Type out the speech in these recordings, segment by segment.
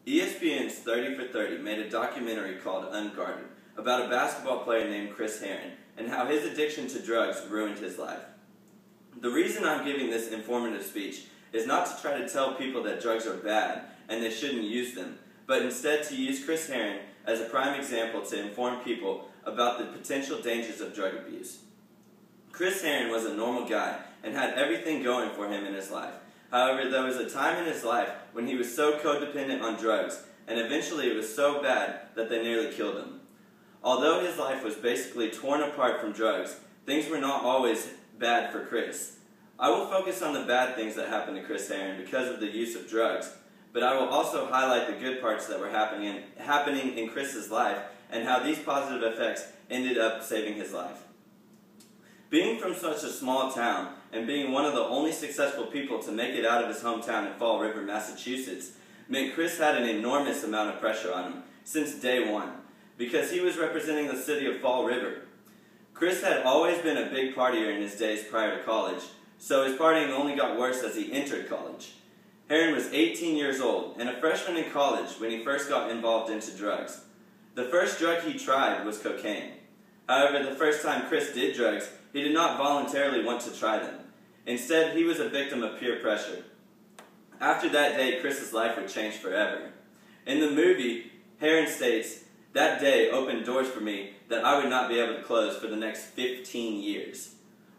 ESPN's 30 for 30 made a documentary called Unguarded about a basketball player named Herren and how his addiction to drugs ruined his life. The reason I'm giving this informative speech is not to try to tell people that drugs are bad and they shouldn't use them, but instead to use Herren as a prime example to inform people about the potential dangers of drug abuse. Herren was a normal guy and had everything going for him in his life. However, there was a time in his life when he was so codependent on drugs, and eventually it was so bad that they nearly killed him. Although his life was basically torn apart from drugs, things were not always bad for Chris. I will focus on the bad things that happened to Herren because of the use of drugs, but I will also highlight the good parts that were happening in Chris's life and how these positive effects ended up saving his life. Being from such a small town and being one of the only successful people to make it out of his hometown in Fall River, Massachusetts, meant Chris had an enormous amount of pressure on him since day one, because he was representing the city of Fall River. Chris had always been a big partier in his days prior to college, so his partying only got worse as he entered college. Herren was 18 years old and a freshman in college when he first got involved into drugs. The first drug he tried was cocaine. However, the first time Chris did drugs, he did not voluntarily want to try them. Instead, he was a victim of peer pressure. After that day, Chris's life would change forever. In the movie, Herren states, "That day opened doors for me that I would not be able to close for the next 15 years.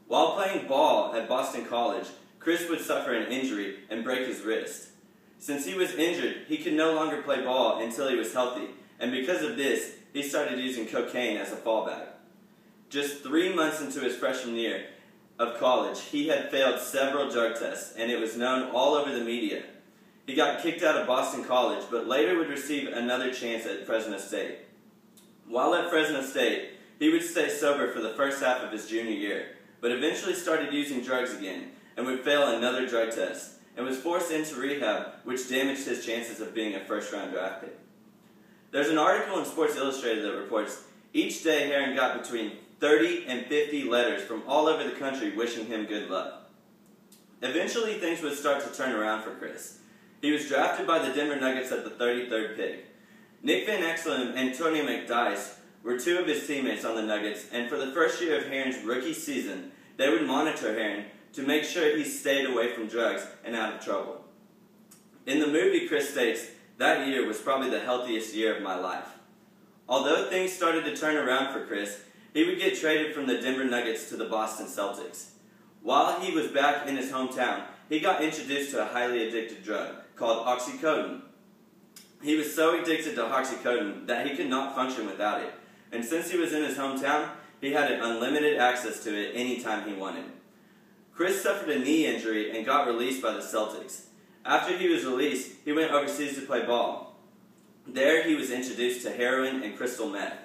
While playing ball at Boston College, Chris would suffer an injury and break his wrist. Since he was injured, he could no longer play ball until he was healthy, and because of this, he started using cocaine as a fallback. Just 3 months into his freshman year of college, he had failed several drug tests, and it was known all over the media. He got kicked out of Boston College, but later would receive another chance at Fresno State. While at Fresno State, he would stay sober for the first half of his junior year, but eventually started using drugs again, and would fail another drug test, and was forced into rehab, which damaged his chances of being a first-round draft pick. There's an article in Sports Illustrated that reports, each day Herren got between 30 and 50 letters from all over the country wishing him good luck. Eventually, things would start to turn around for Chris. He was drafted by the Denver Nuggets at the 33rd pick. Nick Van Exel and Tony McDyess were two of his teammates on the Nuggets, and for the first year of Herren's rookie season, they would monitor Herren to make sure he stayed away from drugs and out of trouble. In the movie, Chris states, "That year was probably the healthiest year of my life." Although things started to turn around for Chris, he would get traded from the Denver Nuggets to the Boston Celtics. While he was back in his hometown, he got introduced to a highly addictive drug called oxycodone. He was so addicted to oxycodone that he could not function without it, and since he was in his hometown, he had unlimited access to it anytime he wanted. Chris suffered a knee injury and got released by the Celtics. After he was released, he went overseas to play ball. There he was introduced to heroin and crystal meth.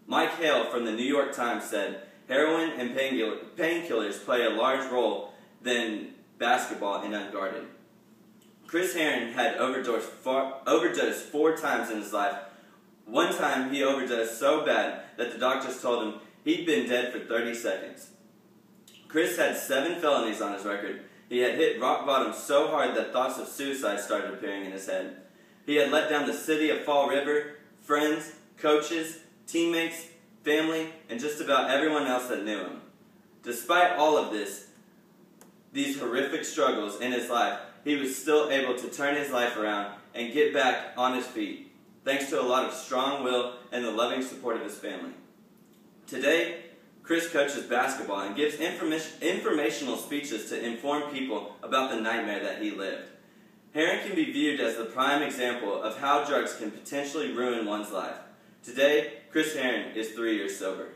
Mike Hale from the New York Times said, "Heroin and painkillers play a large role than basketball in Unguarded." Herren had overdosed 4 times in his life. One time he overdosed so bad that the doctors told him he'd been dead for 30 seconds. Chris had 7 felonies on his record. He had hit rock bottom so hard that thoughts of suicide started appearing in his head. He had let down the city of Fall River, friends, coaches, teammates, family, and just about everyone else that knew him. Despite all of these horrific struggles in his life, he was still able to turn his life around and get back on his feet, thanks to a lot of strong will and the loving support of his family. Today, Chris coaches basketball and gives informational speeches to inform people about the nightmare that he lived. Herren can be viewed as the prime example of how drugs can potentially ruin one's life. Today, Herren is 3 years sober.